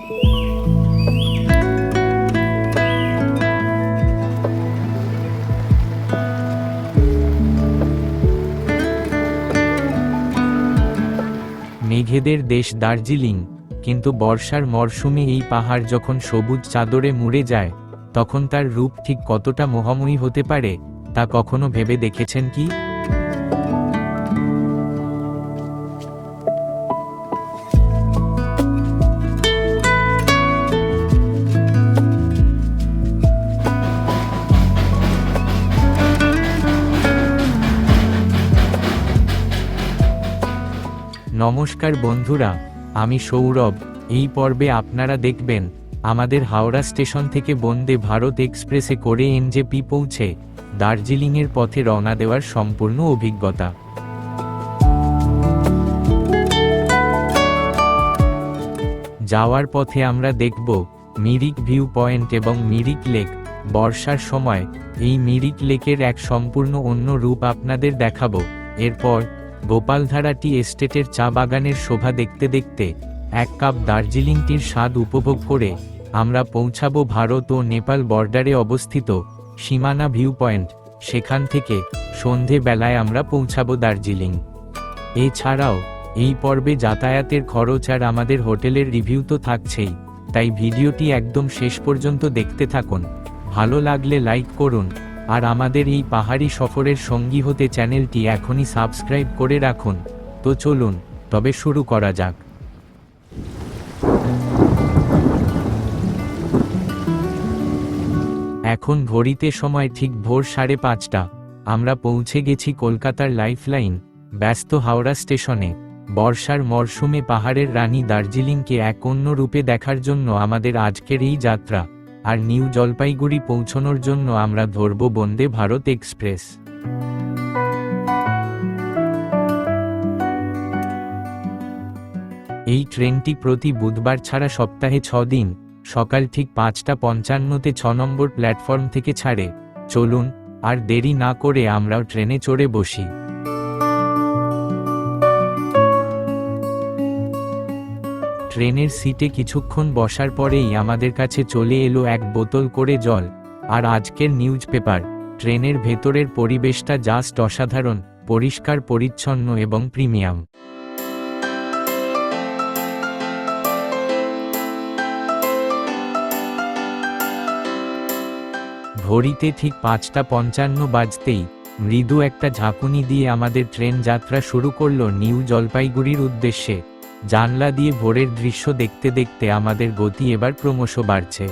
মেঘেদের দেশ দার্জিলিং, কিন্তু বর্ষার মরশুমে এই পাহাড় যখন সবুজ চাদরে মুড়ে যায়, তখন তার রূপ ঠিক কতটা মোহময়ী হতে পারে তা কখনো ভেবে দেখেছেন কি? নমস্কার বন্ধুরা, আমি সৌরভ। এই পর্বে আপনারা দেখবেন আমাদের হাওড়া স্টেশন থেকে বন্দে ভারত এক্সপ্রেসে করে এনজেপি পৌঁছে দার্জিলিংয়ের পথে রওনা দেওয়ার সম্পূর্ণ অভিজ্ঞতা। যাওয়ার পথে আমরা দেখব মিরিক ভিউ পয়েন্ট এবং মিরিক লেক। বর্ষার সময় এই মিরিক লেকের এক সম্পূর্ণ অন্য রূপ আপনাদের দেখাবো। এরপর গোপালধারা টি এস্টেটের চা বাগানের শোভা দেখতে দেখতে এক কাপ দার্জিলিং টির স্বাদ উপভোগ করে আমরা পৌঁছাবো ভারত ও নেপাল বর্ডারে অবস্থিত সীমানা ভিউ পয়েন্ট। সেখান থেকে সন্ধে বেলায় আমরা পৌঁছাবো দার্জিলিং। এছাড়াও এই পর্বে যাতায়াতের খরচ আর আমাদের হোটেলের রিভিউ তো থাকছেই, তাই ভিডিওটি একদম শেষ পর্যন্ত দেখতে থাকুন। ভালো লাগলে লাইক করুন, আর আমাদের এই পাহাড়ি সফরের সঙ্গী হতে চ্যানেলটি এখনই সাবস্ক্রাইব করে রাখুন। তো চলুন তবে শুরু করা যাক। এখন ঘড়িতে সময় ঠিক ভোর 5:30। আমরা পৌঁছে গেছি কলকাতার লাইফলাইন ব্যস্ত হাওড়া স্টেশনে। বর্ষার মরশুমে পাহাড়ের রানী দার্জিলিংকে এক অন্য রূপে দেখার জন্য আমাদের আজকের এই যাত্রা। আর নিউ জলপাইগুড়ি পৌঁছানোর জন্য আমরা ধরব বন্দে ভারত এক্সপ্রেস। এই ট্রেনটি প্রতি বুধবার ছাড়া সপ্তাহে 6 দিন সকাল ঠিক 5:55-তে 6 নম্বর প্ল্যাটফর্ম থেকে ছাড়ে। চলুন আর দেরি না করে আমরাও ট্রেনে চড়ে বসি। ট্রেনের সিটে কিছুক্ষণ বসার পরেই আমাদের কাছে চলে এলো এক বোতল করে জল আর আজকের নিউজ পেপার। ট্রেনের ভেতরের পরিবেশটা জাস্ট অসাধারণ, পরিষ্কার পরিচ্ছন্ন এবং প্রিমিয়াম। ঘড়িতে ঠিক 5:55 বাজতেই মৃদু একটা ঝাঁকুনি দিয়ে আমাদের ট্রেন যাত্রা শুরু করলো নিউ জলপাইগুড়ির উদ্দেশ্যে। জানলা দিয়ে ভোরের দৃশ্য দেখতে দেখতে আমাদের গতি এবার ক্রমশ বাড়ছে।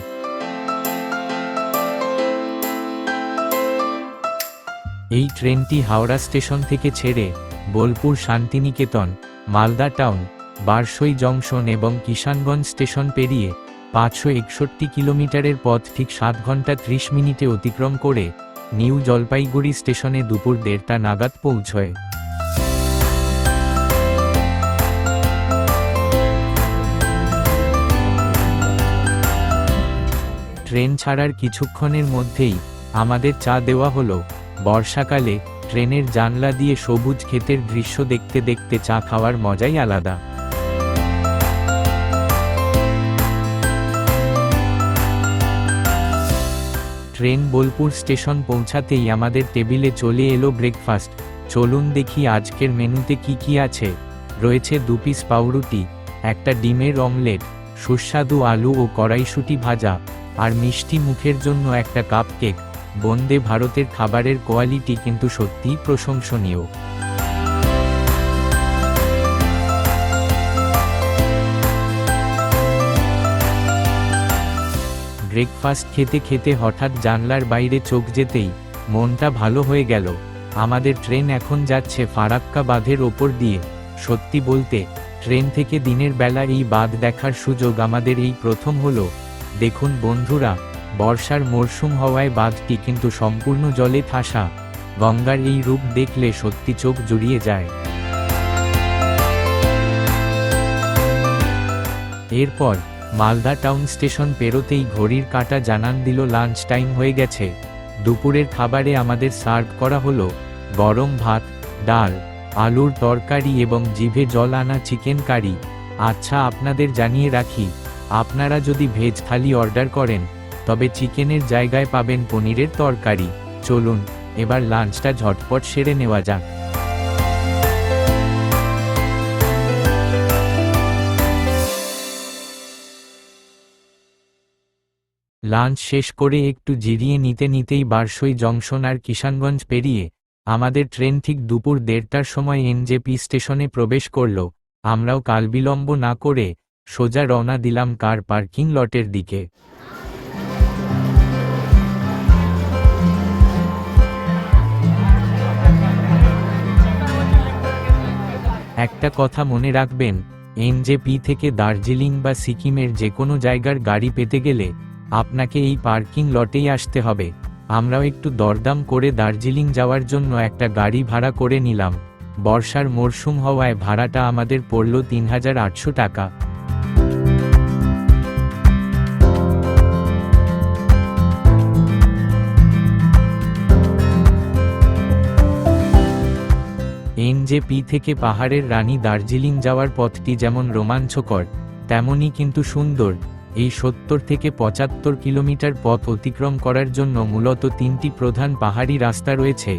এই ট্রেনটি হাওড়া স্টেশন থেকে ছেড়ে বোলপুর, শান্তিনিকেতন, মালদা টাউন, বারসই জংশন এবং কিষানগঞ্জ স্টেশন পেরিয়ে 561 কিলোমিটারের পথ ঠিক 7 ঘন্টা 30 মিনিটে অতিক্রম করে নিউ জলপাইগুড়ি স্টেশনে দুপুর 1:30 নাগাদ পৌঁছয়। ট্রেন ছাড়ার কিছুক্ষণের মধ্যেই আমাদের চা দেওয়া হলো। বর্ষাকালে ট্রেনের জানলা দিয়ে সবুজ ক্ষেতের দৃশ্য দেখতে দেখতে চা খাওয়ার মজাই আলাদা। ট্রেন বোলপুর স্টেশন পৌঁছাতেই আমাদের টেবিলে চলে এলো ব্রেকফাস্ট। চলুন দেখি আজকের মেনুতে কি কি আছে। রয়েছে 2 পিস পাউরুটি, একটা ডিমের অমলেট, সুস্বাদু আলু ও কড়াইশুঁটি ভাজা, আর মিষ্টি মুখের জন্য একটা কাপ কেক। বন্দে ভারতের খাবারের কোয়ালিটি কিন্তু সত্যিই প্রশংসনীয়। ব্রেকফাস্ট খেতে খেতে হঠাৎ জানলার বাইরে চোখ যেতেই মনটা ভালো হয়ে গেল। আমাদের ট্রেন এখন যাচ্ছে ফারাক্কা বাঁধের ওপর দিয়ে। সত্যি বলতে ট্রেন থেকে দিনের বেলা এই বাঁধ দেখার সুযোগ আমাদের এই প্রথম হলো। দেখুন বন্ধুরা, বর্ষার মরশুম হওয়ায় বাঁধটি কিন্তু সম্পূর্ণ জলে ঠাসা। গঙ্গার এই রূপ দেখলে সত্যি চোখ জুড়িয়ে যায়। এরপর মালদা টাউন স্টেশন পেরোতেই ঘড়ির কাঁটা জানান দিল লাঞ্চ টাইম হয়ে গেছে। দুপুরের খাবারে আমাদের সার্ভ করা হলো গরম ভাত, ডাল, আলুর তরকারি এবং জিভে জল আনা চিকেন কারি। আচ্ছা, আপনাদের জানিয়ে রাখি, আপনারা যদি ভেজ থালি অর্ডার করেন তবে চিকেনের জায়গায় পাবেন পনিরের তরকারি। চলুন এবার লাঞ্চটা ঝটপট সেরে নেওয়া যাক। লাঞ্চ শেষ করে একটু জিরিয়ে নিতে নিতেই বারসই জংশন আর কিষানগঞ্জ পেরিয়ে আমাদের ট্রেন ঠিক দুপুর 1:30টার সময় এনজেপি স্টেশনে প্রবেশ করল। আমরাও কালবিলম্ব না করে সোজা রওনা দিলাম কার পার্কিং লটের দিকে। একটা কথা মনে রাখবেন, এনজেপি থেকে দার্জিলিং বা সিকিমের যে কোনো জায়গার গাড়ি পেতে গেলে আপনাকে এই পার্কিং লটেই আসতে হবে। আমরাও একটু দরদাম করে দার্জিলিং যাওয়ার জন্য একটা গাড়ি ভাড়া করে নিলাম। বর্ষার মরশুম হওয়ায় ভাড়াটা আমাদের পড়ল 3800 টাকা। এনজেপি থেকে পাহাড়ের রানী দার্জিলিং যাওয়ার পথটি যেমন রোমাঞ্চকর তেমনই কিন্তু সুন্দর। এই 70 থেকে 75 কিলোমিটার পথ অতিক্রম করার জন্য মূলত 3টি প্রধান পাহাড়ি রাস্তা রয়েছে।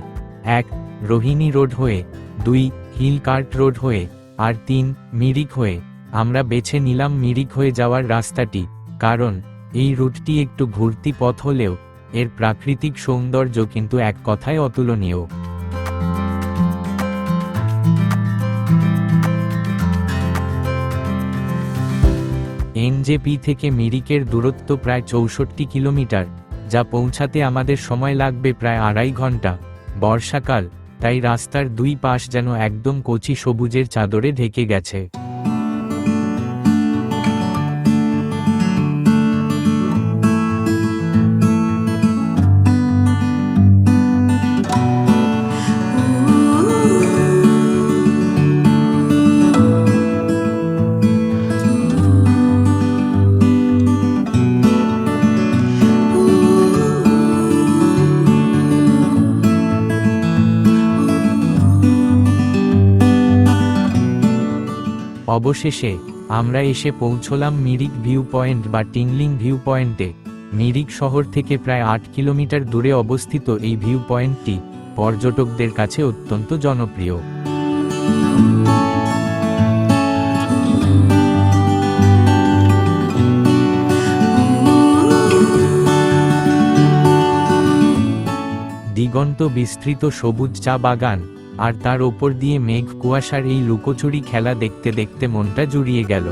1 রোহিণী রোড হয়ে, 2 হিল কার্ট রোড হয়ে, আর 3 মিরিক হয়ে। আমরা বেছে নিলাম মিরিক হয়ে যাওয়ার রাস্তাটি, কারণ এই রুটটি একটু ঘুরতি পথ হলেও এর প্রাকৃতিক সৌন্দর্য কিন্তু এক কথায় অতুলনীয়। এনজেপি থেকে মিরিকের দূরত্ব প্রায় 64 কিলোমিটার, যা পৌঁছাতে আমাদের সময় লাগবে প্রায় 2.5 ঘন্টা। বর্ষাকাল, তাই রাস্তার দুই পাশ যেন একদম কচি সবুজের চাদরে ঢেকে গেছে। অবশেষে আমরা এসে পৌঁছলাম মিরিক ভিউ পয়েন্ট বা টিংলিং ভিউ পয়েন্টে। মিরিক শহর থেকে প্রায় 8 কিলোমিটার দূরে অবস্থিত এই ভিউ পয়েন্টটি পর্যটকদের কাছে অত্যন্ত জনপ্রিয়। দিগন্ত বিস্তৃত সবুজ চা বাগান আর তার ওপর দিয়ে মেঘ কুয়াশার এই লুকোচুরি খেলা দেখতে দেখতে মনটা জুড়িয়ে গেল।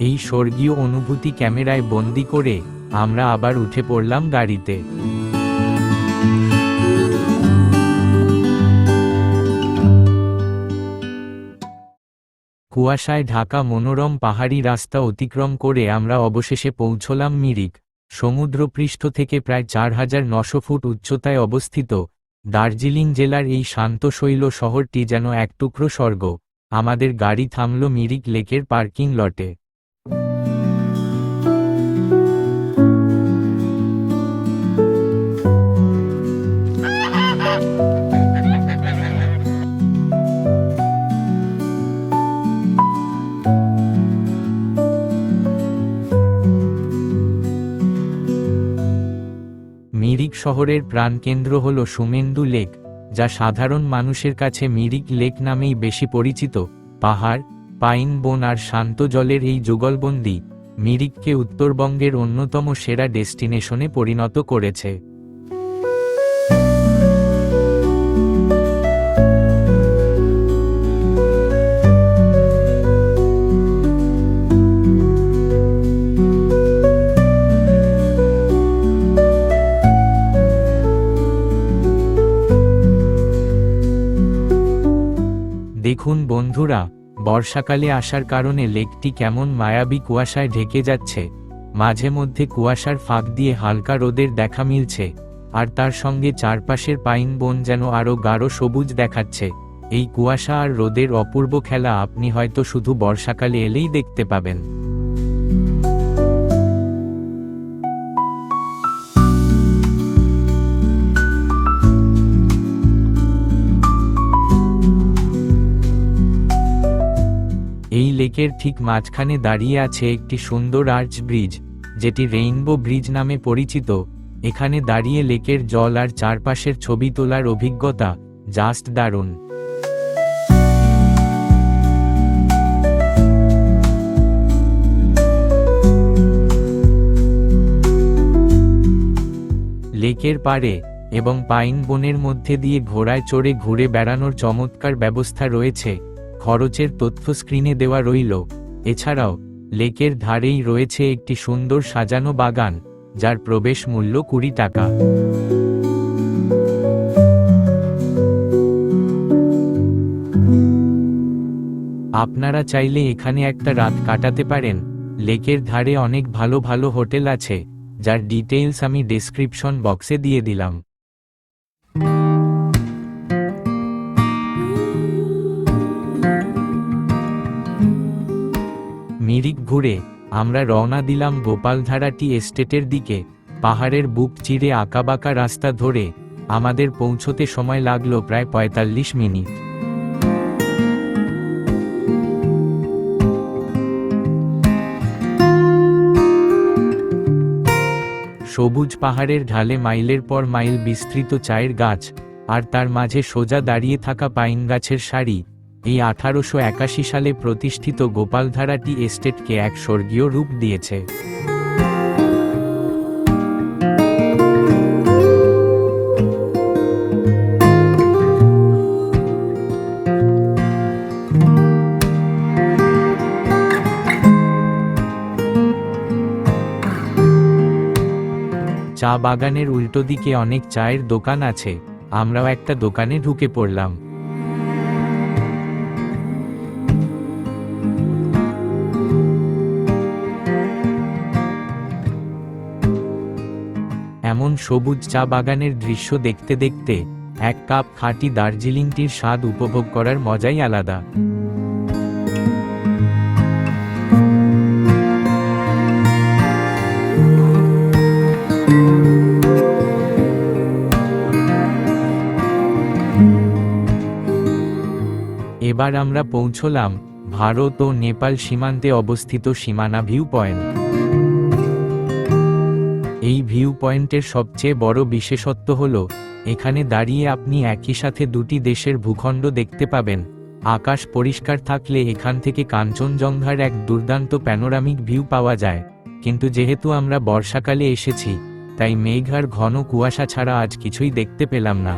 এই স্বর্গীয় অনুভূতি ক্যামেরায় বন্দি করে আমরা আবার উঠে পড়লাম গাড়িতে। কুয়াশায় ঢাকা মনোরম পাহাড়ি রাস্তা অতিক্রম করে আমরা অবশেষে পৌঁছলাম মিরিক। সমুদ্রপৃষ্ঠ থেকে প্রায় 4900 ফুট উচ্চতায় অবস্থিত দার্জিলিং জেলার এই শান্ত শৈল শহরটি যেন এক টুকরো স্বর্গ। আমাদের গাড়ি থামল মিরিক লেকের পার্কিং লটে। মিরিক শহরের প্রাণকেন্দ্র হল সুমেন্দু লেক, যা সাধারণ মানুষের কাছে মিরিক লেক নামেই বেশি পরিচিত। পাহাড়, পাইন বন আর শান্ত জলের এই যুগলবন্দি মিরিককে উত্তরবঙ্গের অন্যতম সেরা ডেস্টিনেশনে পরিণত করেছে। দেখুন বন্ধুরা, বর্ষাকালে আসার কারণে লেকটি কেমন মায়াবী কুয়াশায় ঢেকে যাচ্ছে। মাঝে মধ্যে কুয়াশার ফাঁক দিয়ে হালকা রোদের দেখা মিলছে, আর তার সঙ্গে চারপাশের পাইন বন যেন আরও গাঢ় সবুজ দেখাচ্ছে। এই কুয়াশা আর রোদের অপূর্ব খেলা আপনি হয়তো শুধু বর্ষাকালে এলেই দেখতে পাবেন। লেকের ঠিক মাঝখানে দাঁড়িয়ে আছে একটি সুন্দর আর্চ ব্রিজ, যেটি রেইনবো ব্রিজ নামে পরিচিত। এখানে দাঁড়িয়ে লেকের জল আর চারপাশের ছবি তোলার অভিজ্ঞতা জাস্ট দারুণ। লেকের পাড়ে এবং পাইন বনের মধ্যে দিয়ে ঘোড়ায় চড়ে ঘুরে বেড়ানোর চমৎকার ব্যবস্থা রয়েছে। খরচের তথ্য স্ক্রিনে দেওয়া রইল। এছাড়াও লেকের ধারেই রয়েছে একটি সুন্দর সাজানো বাগান, যার প্রবেশ মূল্য 20 টাকা। আপনারা চাইলে এখানে একটা রাত কাটাতে পারেন। লেকের ধারে অনেক ভালো ভালো হোটেল আছে, যার ডিটেইলস আমি ডেসক্রিপশন বক্সে দিয়ে দিলাম। মিরিক ঘুরে আমরা রওনা দিলাম গোপালধারা টি এস্টেটের দিকে। পাহাড়ের বুক চিরে আঁকাবাঁকা রাস্তা ধরে আমাদের পৌঁছতে সময় লাগলো প্রায় 45 মিনিট। সবুজ পাহাড়ের ঢালে মাইলের পর মাইল বিস্তৃত চায়ের গাছ, আর তার মাঝে সোজা দাঁড়িয়ে থাকা পাইন গাছের সারি এই 1881 সালে প্রতিষ্ঠিত গোপালধারা টি এস্টেটকে এক স্বর্গীয় রূপ দিয়েছে। চা বাগানের উল্টো দিকে অনেক চায়ের দোকান আছে। আমরাও একটা দোকানে ঢুকে পড়লাম। এমন সবুজ চা বাগানের দৃশ্য দেখতে দেখতে এক কাপ খাঁটি দার্জিলিং টির স্বাদ উপভোগ করার মজাই আলাদা। এবার আমরা পৌঁছলাম ভারত ও নেপাল সীমান্তে অবস্থিত সীমানা ভিউ পয়েন্ট। এই ভিউ পয়েন্টের সবচেয়ে বড় বিশেষত্ব হল এখানে দাঁড়িয়ে আপনি একই সাথে দুটি দেশের ভূখণ্ড দেখতে পাবেন। আকাশ পরিষ্কার থাকলে এখান থেকে কাঞ্চনজঙ্ঘার এক দুর্দান্ত প্যানোরামিক ভিউ পাওয়া যায়, কিন্তু যেহেতু আমরা বর্ষাকালে এসেছি তাই মেঘ আর ঘন কুয়াশা ছাড়া আজ কিছুই দেখতে পেলাম না।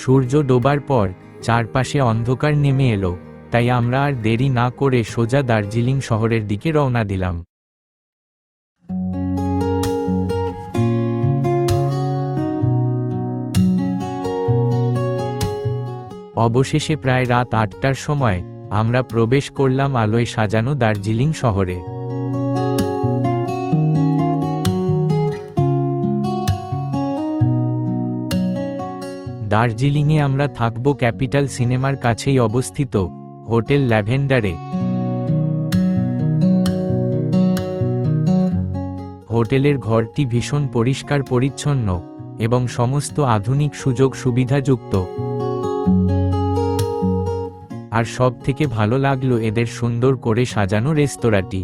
সূর্য ডোবার পর চারপাশে অন্ধকার নেমে এলো, তাই আমরা আর দেরি না করে সোজা দার্জিলিং শহরের দিকে রওনা দিলাম। অবশেষে প্রায় রাত 8টার সময় আমরা প্রবেশ করলাম আলোয় সাজানো দার্জিলিং শহরে। দার্জিলিংয়ে আমরা থাকব ক্যাপিটাল সিনেমার কাছেই অবস্থিত হোটেল ল্যাভেন্ডারে। হোটেলের ঘরটি ভীষণ পরিষ্কার পরিচ্ছন্ন এবং সমস্ত আধুনিক সুযোগ সুবিধাযুক্ত। আর সব থেকে ভালো লাগলো এদের সুন্দর করে সাজানো রেস্তোরাঁটি।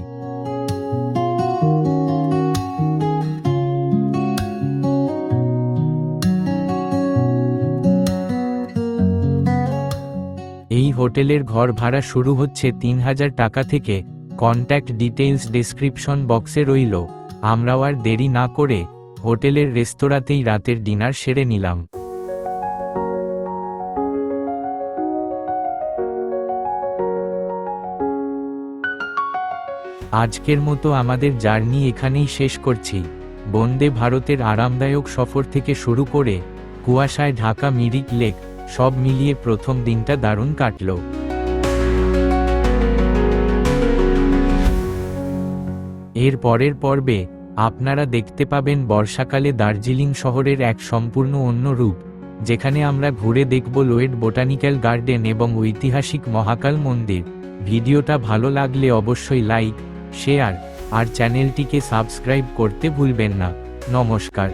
এই হোটেলের ঘর ভাড়া শুরু হচ্ছে 3000 টাকা থেকে। কন্ট্যাক্ট ডিটেইলস ডেসক্রিপশন বক্সে রইল। আমরাও আর দেরি না করে হোটেলের রেস্তোরাঁতেই রাতের ডিনার সেরে নিলাম। আজকের মতো আমাদের জার্নি এখানেই শেষ করছি। বন্দে ভারতের আরামদায়ক সফর থেকে শুরু করে কুয়াশায় ঢাকা মিরিক লেক, সব মিলিয়ে প্রথম দিনটা দারুণ কাটল। এর পরের পর্বে আপনারা দেখতে পাবেন বর্ষাকালে দার্জিলিং শহরের এক সম্পূর্ণ অন্য রূপ, যেখানে আমরা ঘুরে দেখব লোয়েড বোটানিক্যাল গার্ডেন এবং ঐতিহাসিক মহাকাল মন্দির। ভিডিওটা ভালো লাগলে অবশ্যই লাইক, শেয়ার আর চ্যানেলটিকে সাবস্ক্রাইব করতে ভুলবেন না। নমস্কার।